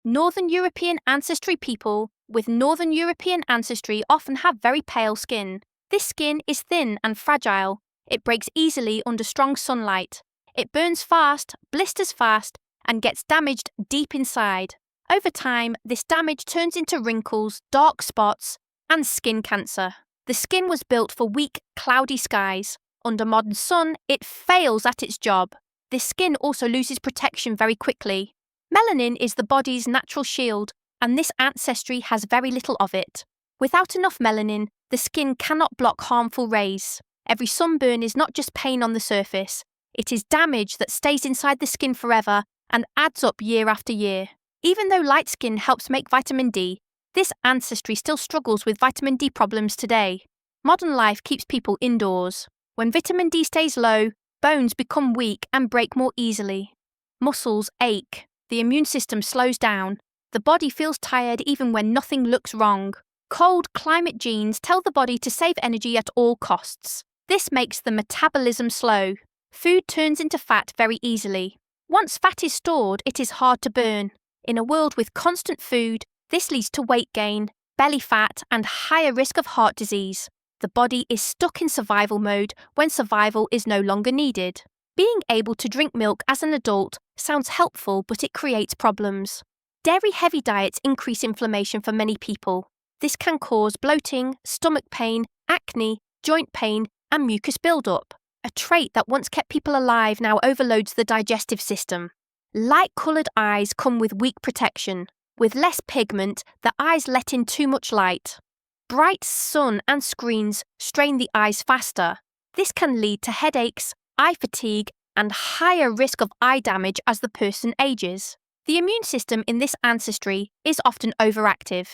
Northern European ancestry people with Northern European ancestry often have very pale skin. This skin is thin and fragile. It breaks easily under strong sunlight. It burns fast, blisters fast, and gets damaged deep inside. Over time, this damage turns into wrinkles, dark spots, and skin cancer. The skin was built for weak, cloudy skies. Under modern sun, it fails at its job. This skin also loses protection very quickly. Melanin is the body's natural shield, and this ancestry has very little of it. Without enough melanin, the skin cannot block harmful rays. Every sunburn is not just pain on the surface. It is damage that stays inside the skin forever and adds up year after year. Even though light skin helps make vitamin D, this ancestry still struggles with vitamin D problems today. Modern life keeps people indoors. When vitamin D stays low, bones become weak and break more easily. Muscles ache. The immune system slows down. The body feels tired even when nothing looks wrong. Cold climate genes tell the body to save energy at all costs. This makes the metabolism slow. Food turns into fat very easily. Once fat is stored, it is hard to burn. In a world with constant food, this leads to weight gain, belly fat, and higher risk of heart disease. The body is stuck in survival mode when survival is no longer needed. Being able to drink milk as an adult sounds helpful, but it creates problems. Dairy-heavy diets increase inflammation for many people. This can cause bloating, stomach pain, acne, joint pain, and mucus buildup. A trait that once kept people alive now overloads the digestive system. Light-coloured eyes come with weak protection. With less pigment, the eyes let in too much light. Bright sun and screens strain the eyes faster. This can lead to headaches, eye fatigue, and higher risk of eye damage as the person ages. The immune system in this ancestry is often overactive.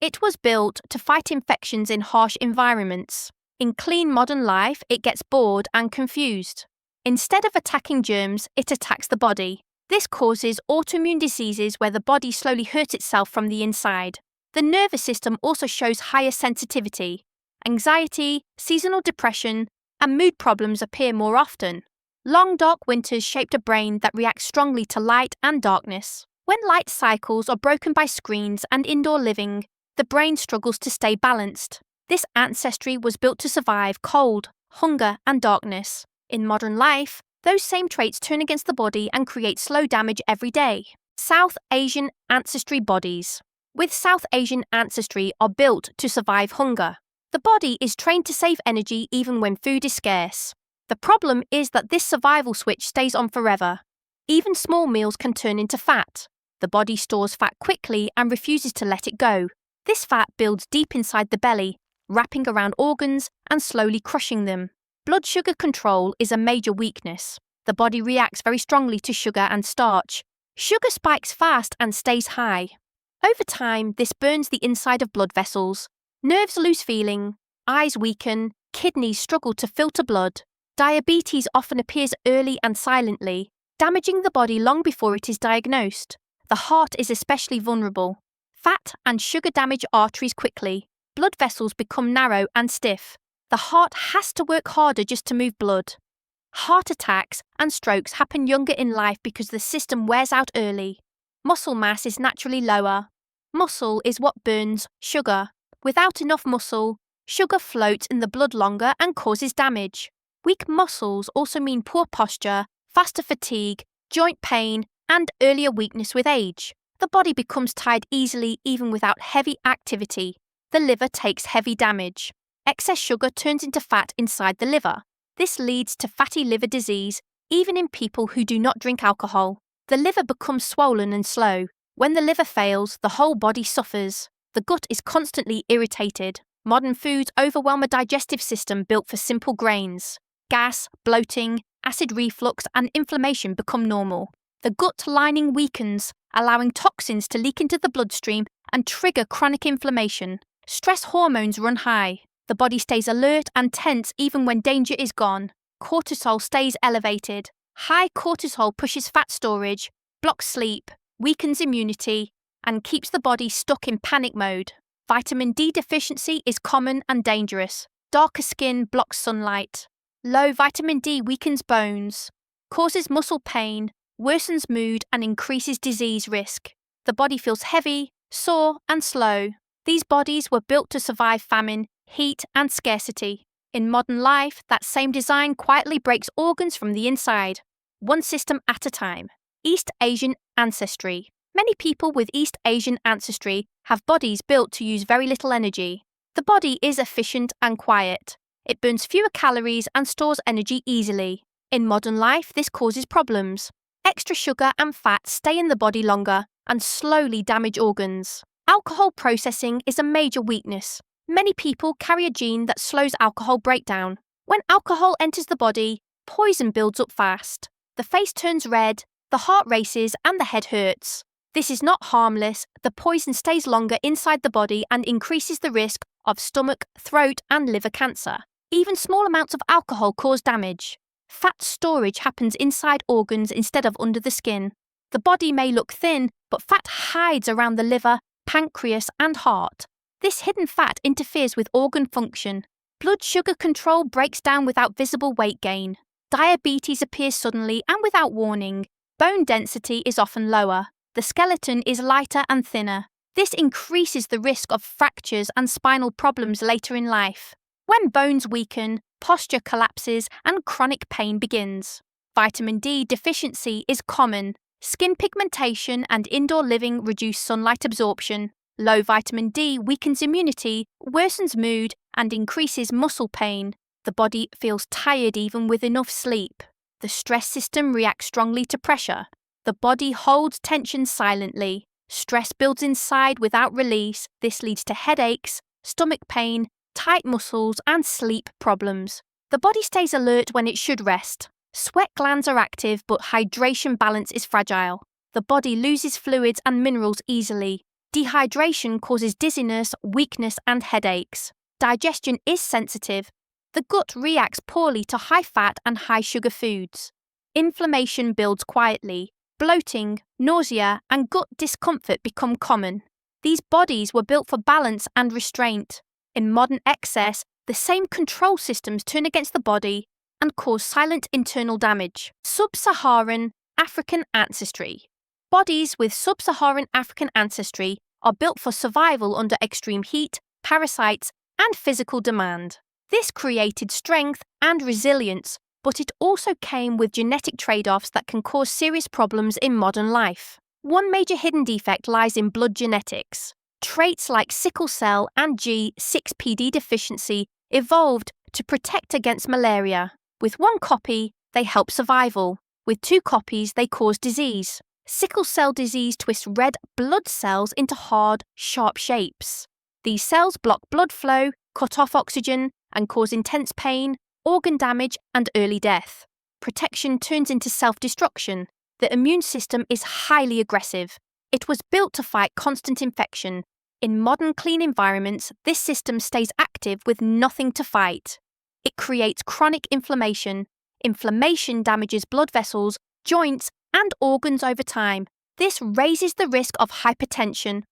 It was built to fight infections in harsh environments. In clean modern life, it gets bored and confused. Instead of attacking germs, it attacks the body. This causes autoimmune diseases where the body slowly hurts itself from the inside. The nervous system also shows higher sensitivity. Anxiety, seasonal depression, and mood problems appear more often. Long dark winters shaped a brain that reacts strongly to light and darkness. When light cycles are broken by screens and indoor living, the brain struggles to stay balanced. This ancestry was built to survive cold, hunger, and darkness. In modern life, those same traits turn against the body and create slow damage every day. South Asian ancestry bodies. With South Asian ancestry are built to survive hunger. The body is trained to save energy even when food is scarce. The problem is that this survival switch stays on forever. Even small meals can turn into fat. The body stores fat quickly and refuses to let it go. This fat builds deep inside the belly, wrapping around organs and slowly crushing them. Blood sugar control is a major weakness. The body reacts very strongly to sugar and starch. Sugar spikes fast and stays high. Over time, this burns the inside of blood vessels. Nerves lose feeling, eyes weaken, kidneys struggle to filter blood. Diabetes often appears early and silently, damaging the body long before it is diagnosed. The heart is especially vulnerable. Fat and sugar damage arteries quickly. Blood vessels become narrow and stiff. The heart has to work harder just to move blood. Heart attacks and strokes happen younger in life because the system wears out early. Muscle mass is naturally lower. Muscle is what burns sugar. Without enough muscle, sugar floats in the blood longer and causes damage. Weak muscles also mean poor posture, faster fatigue, joint pain, and earlier weakness with age. The body becomes tired easily even without heavy activity. The liver takes heavy damage. Excess sugar turns into fat inside the liver. This leads to fatty liver disease, even in people who do not drink alcohol. The liver becomes swollen and slow. When the liver fails, the whole body suffers. The gut is constantly irritated. Modern foods overwhelm a digestive system built for simple grains. Gas, bloating, acid reflux, and inflammation become normal. The gut lining weakens, allowing toxins to leak into the bloodstream and trigger chronic inflammation. Stress hormones run high. The body stays alert and tense even when danger is gone. Cortisol stays elevated. High cortisol pushes fat storage, blocks sleep, weakens immunity, and keeps the body stuck in panic mode. Vitamin D deficiency is common and dangerous. Darker skin blocks sunlight. Low vitamin D weakens bones, causes muscle pain, worsens mood, and increases disease risk. The body feels heavy, sore, and slow. These bodies were built to survive famine, heat, and scarcity. In modern life, that same design quietly breaks organs from the inside, one system at a time. East Asian Ancestry. Many people with East Asian ancestry have bodies built to use very little energy. The body is efficient and quiet. It burns fewer calories and stores energy easily. In modern life, this causes problems. Extra sugar and fat stay in the body longer and slowly damage organs. Alcohol processing is a major weakness. Many people carry a gene that slows alcohol breakdown. When alcohol enters the body, poison builds up fast. The face turns red, the heart races, and the head hurts. This is not harmless. The poison stays longer inside the body and increases the risk of stomach, throat, and liver cancer. Even small amounts of alcohol cause damage. Fat storage happens inside organs instead of under the skin. The body may look thin, but fat hides around the liver, pancreas, and heart. This hidden fat interferes with organ function. Blood sugar control breaks down without visible weight gain. Diabetes appears suddenly and without warning. Bone density is often lower. The skeleton is lighter and thinner. This increases the risk of fractures and spinal problems later in life. When bones weaken, posture collapses and chronic pain begins. Vitamin D deficiency is common. Skin pigmentation and indoor living reduce sunlight absorption. Low vitamin D weakens immunity, worsens mood, and increases muscle pain. The body feels tired even with enough sleep. The stress system reacts strongly to pressure. The body holds tension silently. Stress builds inside without release. This leads to headaches, stomach pain, tight muscles, and sleep problems. The body stays alert when it should rest. Sweat glands are active, but hydration balance is fragile. The body loses fluids and minerals easily. Dehydration causes dizziness, weakness, and headaches. Digestion is sensitive. The gut reacts poorly to high-fat and high-sugar foods. Inflammation builds quietly. Bloating, nausea, and gut discomfort become common. These bodies were built for balance and restraint. In modern excess, the same control systems turn against the body and cause silent internal damage. Sub-Saharan African Ancestry. Bodies with sub-Saharan African ancestry are built for survival under extreme heat, parasites, and physical demand. This created strength and resilience, but it also came with genetic trade-offs that can cause serious problems in modern life. One major hidden defect lies in blood genetics. Traits like sickle cell and G6PD deficiency evolved to protect against malaria. With one copy, they help survival. With two copies, they cause disease. Sickle cell disease twists red blood cells into hard, sharp shapes. These cells block blood flow, cut off oxygen, and cause intense pain, organ damage, and early death. Protection turns into self-destruction. The immune system is highly aggressive. It was built to fight constant infection. In modern clean environments, this system stays active with nothing to fight. It creates chronic inflammation. Inflammation damages blood vessels, joints, and organs over time. This raises the risk of hypertension,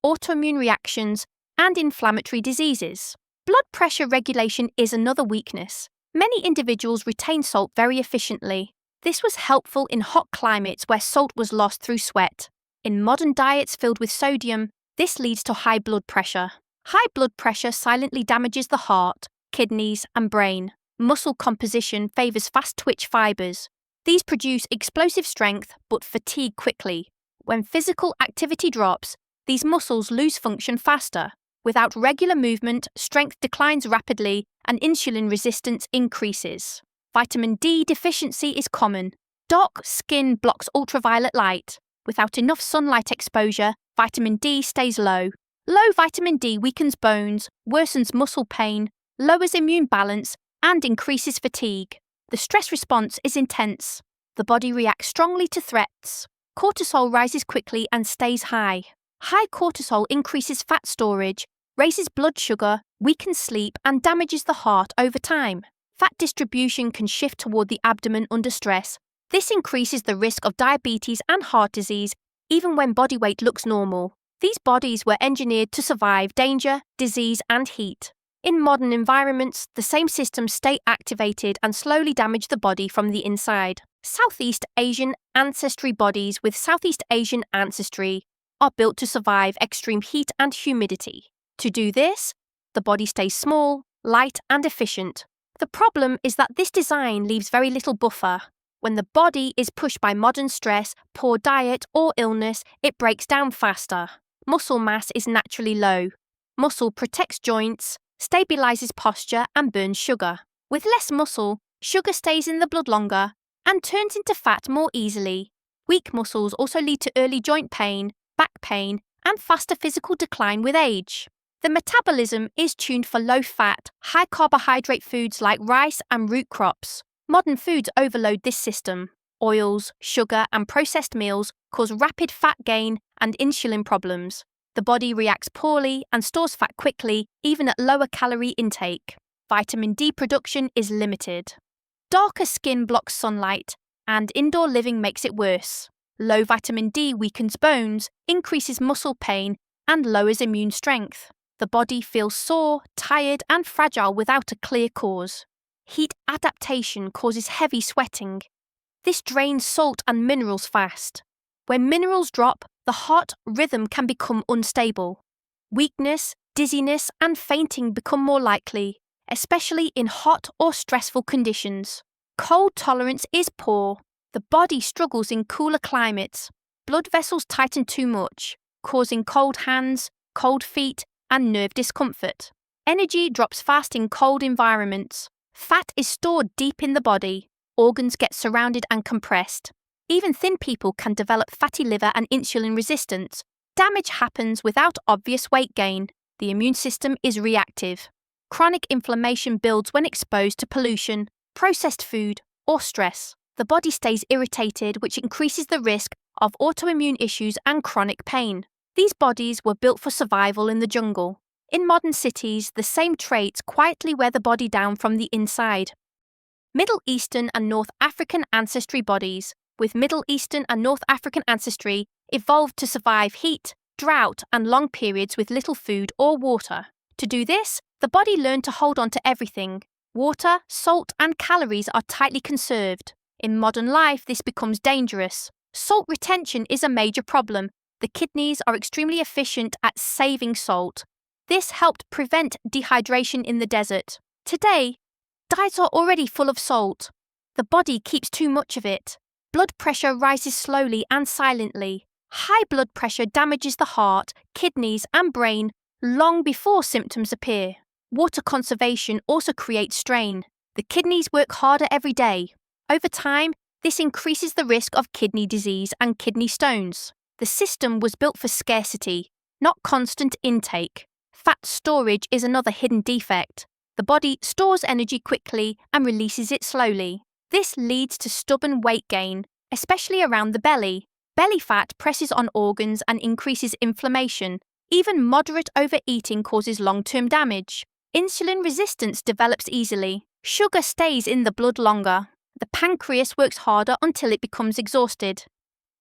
autoimmune reactions, and inflammatory diseases. Blood pressure regulation is another weakness. Many individuals retain salt very efficiently. This was helpful in hot climates where salt was lost through sweat. In modern diets filled with sodium, this leads to high blood pressure. High blood pressure silently damages the heart, kidneys, and brain. Muscle composition favors fast-twitch fibers. These produce explosive strength but fatigue quickly. When physical activity drops, these muscles lose function faster. Without regular movement, strength declines rapidly and insulin resistance increases. Vitamin D deficiency is common. Dark skin blocks ultraviolet light. Without enough sunlight exposure, vitamin D stays low. Low vitamin D weakens bones, worsens muscle pain, lowers immune balance, and increases fatigue. The stress response is intense. The body reacts strongly to threats. Cortisol rises quickly and stays high. High cortisol increases fat storage, raises blood sugar, weakens sleep, and damages the heart over time. Fat distribution can shift toward the abdomen under stress. This increases the risk of diabetes and heart disease, even when body weight looks normal. These bodies were engineered to survive danger, disease, and heat. In modern environments, the same systems stay activated and slowly damage the body from the inside. Southeast Asian ancestry bodies with Southeast Asian ancestry are built to survive extreme heat and humidity. To do this, the body stays small, light, and efficient. The problem is that this design leaves very little buffer. When the body is pushed by modern stress, poor diet, or illness, it breaks down faster. Muscle mass is naturally low. Muscle protects joints, stabilizes posture, and burns sugar. With less muscle, sugar stays in the blood longer and turns into fat more easily. Weak muscles also lead to early joint pain, back pain, and faster physical decline with age. The metabolism is tuned for low-fat, high-carbohydrate foods like rice and root crops. Modern foods overload this system. Oils, sugar, and processed meals cause rapid fat gain and insulin problems. The body reacts poorly and stores fat quickly, even at lower calorie intake. Vitamin D production is limited. Darker skin blocks sunlight, and indoor living makes it worse. Low vitamin D weakens bones, increases muscle pain, and lowers immune strength. The body feels sore, tired, and fragile without a clear cause. Heat adaptation causes heavy sweating. This drains salt and minerals fast. When minerals drop, the heart rhythm can become unstable. Weakness, dizziness, and fainting become more likely, especially in hot or stressful conditions. Cold tolerance is poor. The body struggles in cooler climates. Blood vessels tighten too much, causing cold hands, cold feet, and nerve discomfort. Energy drops fast in cold environments. Fat is stored deep in the body. Organs get surrounded and compressed. Even thin people can develop fatty liver and insulin resistance. Damage happens without obvious weight gain. The immune system is reactive. Chronic inflammation builds when exposed to pollution, processed food, or stress. The body stays irritated, which increases the risk of autoimmune issues and chronic pain. These bodies were built for survival in the jungle. In modern cities, the same traits quietly wear the body down from the inside. Middle Eastern and North African ancestry bodies, with Middle Eastern and North African ancestry, evolved to survive heat, drought, and long periods with little food or water. To do this, the body learned to hold on to everything. Water, salt, and calories are tightly conserved. In modern life, this becomes dangerous. Salt retention is a major problem. The kidneys are extremely efficient at saving salt. This helped prevent dehydration in the desert. Today, diets are already full of salt. The body keeps too much of it. Blood pressure rises slowly and silently. High blood pressure damages the heart, kidneys, and brain long before symptoms appear. Water conservation also creates strain. The kidneys work harder every day. Over time, this increases the risk of kidney disease and kidney stones. The system was built for scarcity, not constant intake. Fat storage is another hidden defect. The body stores energy quickly and releases it slowly. This leads to stubborn weight gain, especially around the belly. Belly fat presses on organs and increases inflammation. Even moderate overeating causes long-term damage. Insulin resistance develops easily. Sugar stays in the blood longer. The pancreas works harder until it becomes exhausted.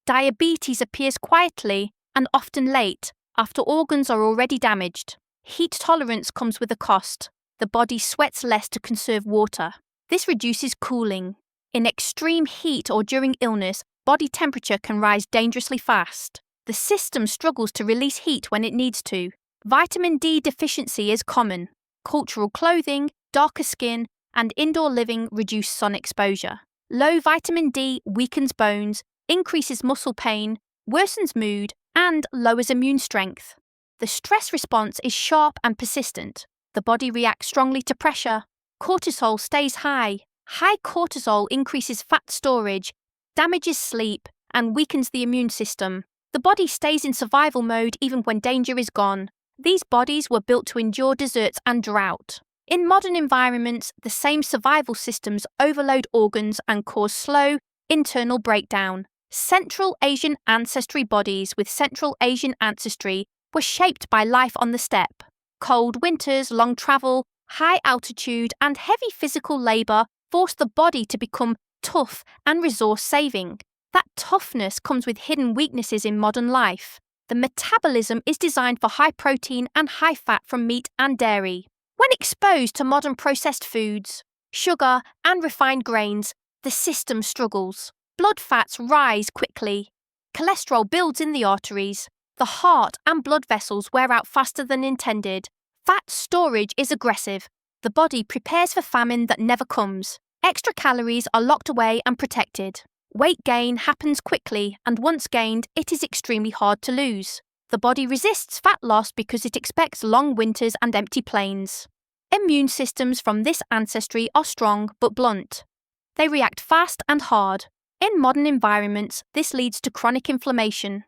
Diabetes appears quietly and often late, after organs are already damaged. Heat tolerance comes with a cost. The body sweats less to conserve water. This reduces cooling. In extreme heat or during illness, body temperature can rise dangerously fast. The system struggles to release heat when it needs to. Vitamin D deficiency is common. Cultural clothing, darker skin, and indoor living reduce sun exposure. Low vitamin D weakens bones, increases muscle pain, worsens mood, and lowers immune strength. The stress response is sharp and persistent. The body reacts strongly to pressure. Cortisol stays high. High cortisol increases fat storage, damages sleep, and weakens the immune system. The body stays in survival mode even when danger is gone. These bodies were built to endure deserts and drought. In modern environments, the same survival systems overload organs and cause slow, internal breakdown. Central Asian ancestry bodies with Central Asian ancestry were shaped by life on the steppe. Cold winters, long travel, high altitude, and heavy physical labor forced the body to become tough and resource-saving. That toughness comes with hidden weaknesses in modern life. The metabolism is designed for high protein and high fat from meat and dairy. When exposed to modern processed foods, sugar, and refined grains, the system struggles. Blood fats rise quickly. Cholesterol builds in the arteries. The heart and blood vessels wear out faster than intended. Fat storage is aggressive. The body prepares for famine that never comes. Extra calories are locked away and protected. Weight gain happens quickly, and once gained, it is extremely hard to lose. The body resists fat loss because it expects long winters and empty plains. Immune systems from this ancestry are strong but blunt. They react fast and hard. In modern environments, this leads to chronic inflammation.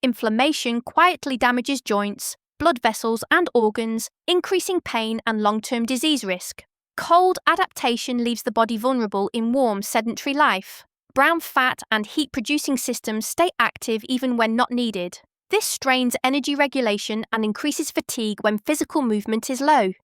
Inflammation quietly damages joints, blood vessels, and organs, increasing pain and long-term disease risk. Cold adaptation leaves the body vulnerable in warm, sedentary life. Brown fat and heat-producing systems stay active even when not needed. This strains energy regulation and increases fatigue when physical movement is low.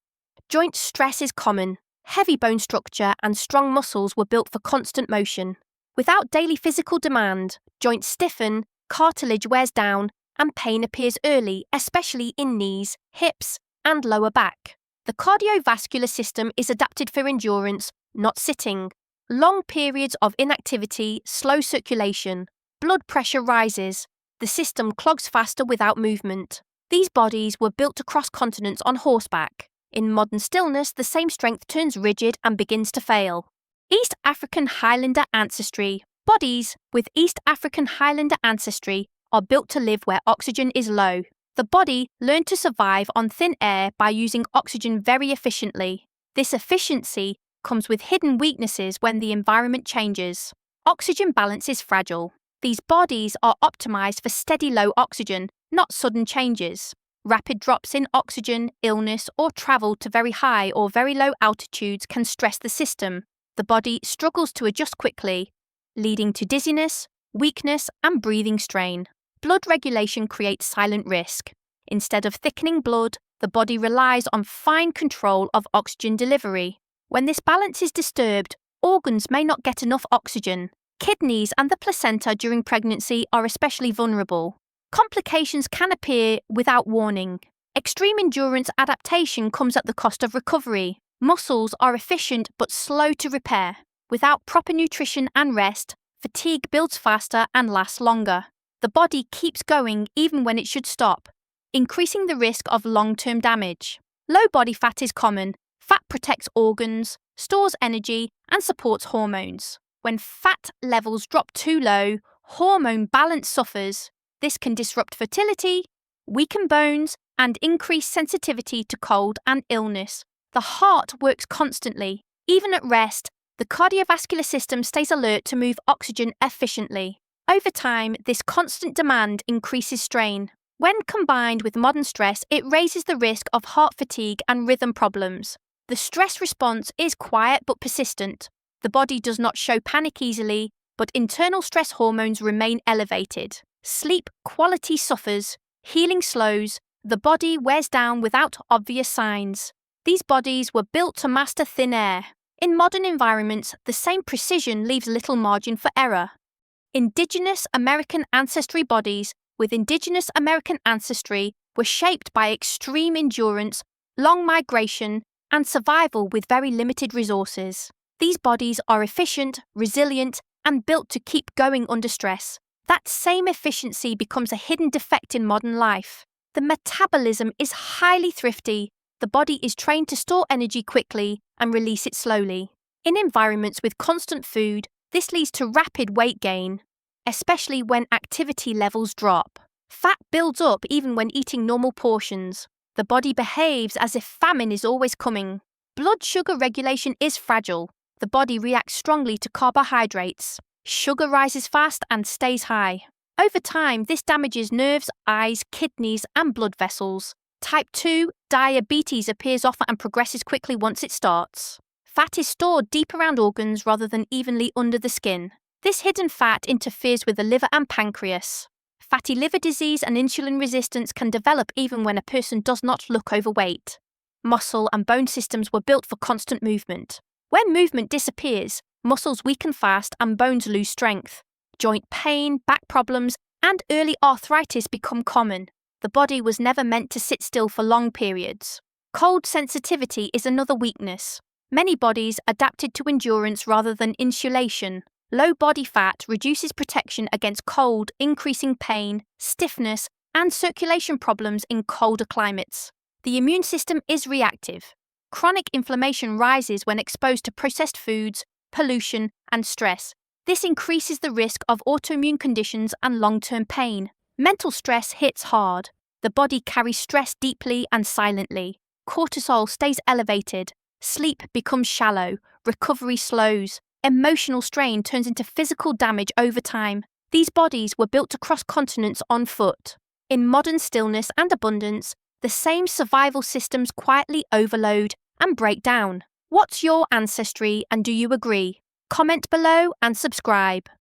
Joint stress is common. Heavy bone structure and strong muscles were built for constant motion. Without daily physical demand, joints stiffen, cartilage wears down, and pain appears early, especially in knees, hips, and lower back. The cardiovascular system is adapted for endurance, not sitting. Long periods of inactivity slow circulation. Blood pressure rises. The system clogs faster without movement. These bodies were built to cross continents on horseback. In modern stillness, the same strength turns rigid and begins to fail. East African Highlander ancestry. Bodies with East African Highlander ancestry are built to live where oxygen is low. The body learned to survive on thin air by using oxygen very efficiently. This efficiency comes with hidden weaknesses when the environment changes. Oxygen balance is fragile. These bodies are optimized for steady low oxygen, not sudden changes. Rapid drops in oxygen, illness, or travel to very high or very low altitudes can stress the system. The body struggles to adjust quickly, leading to dizziness, weakness, and breathing strain. Blood regulation creates silent risk. Instead of thickening blood, the body relies on fine control of oxygen delivery. When this balance is disturbed, organs may not get enough oxygen. Kidneys and the placenta during pregnancy are especially vulnerable. Complications can appear without warning. Extreme endurance adaptation comes at the cost of recovery. Muscles are efficient but slow to repair. Without proper nutrition and rest, fatigue builds faster and lasts longer. The body keeps going even when it should stop, increasing the risk of long-term damage. Low body fat is common. Fat protects organs, stores energy, and supports hormones. When fat levels drop too low, hormone balance suffers. This can disrupt fertility, weaken bones, and increase sensitivity to cold and illness. The heart works constantly. Even at rest, the cardiovascular system stays alert to move oxygen efficiently. Over time, this constant demand increases strain. When combined with modern stress, it raises the risk of heart fatigue and rhythm problems. The stress response is quiet but persistent. The body does not show panic easily, but internal stress hormones remain elevated. Sleep quality suffers, healing slows, the body wears down without obvious signs. These bodies were built to master thin air. In modern environments, the same precision leaves little margin for error. Indigenous American ancestry bodies with Indigenous American ancestry were shaped by extreme endurance, long migration, and survival with very limited resources. These bodies are efficient, resilient, and built to keep going under stress. That same efficiency becomes a hidden defect in modern life. The metabolism is highly thrifty. The body is trained to store energy quickly and release it slowly. In environments with constant food, this leads to rapid weight gain, especially when activity levels drop. Fat builds up even when eating normal portions. The body behaves as if famine is always coming. Blood sugar regulation is fragile. The body reacts strongly to carbohydrates. Sugar rises fast and stays high. Over time, this damages nerves, eyes, kidneys, and blood vessels. Type 2 diabetes appears often and progresses quickly once it starts. Fat is stored deep around organs rather than evenly under the skin. This hidden fat interferes with the liver and pancreas. Fatty liver disease and insulin resistance can develop even when a person does not look overweight. Muscle and bone systems were built for constant movement. When movement disappears, muscles weaken fast and bones lose strength. Joint pain, back problems, and early arthritis become common. The body was never meant to sit still for long periods. Cold sensitivity is another weakness. Many bodies adapted to endurance rather than insulation. Low body fat reduces protection against cold, increasing pain, stiffness, and circulation problems in colder climates. The immune system is reactive. Chronic inflammation rises when exposed to processed foods, pollution, and stress. This increases the risk of autoimmune conditions and long-term pain. Mental stress hits hard. The body carries stress deeply and silently. Cortisol stays elevated. Sleep becomes shallow. Recovery slows. Emotional strain turns into physical damage over time. These bodies were built to cross continents on foot. In modern stillness and abundance, the same survival systems quietly overload and break down. What's your ancestry, and do you agree? Comment below and subscribe.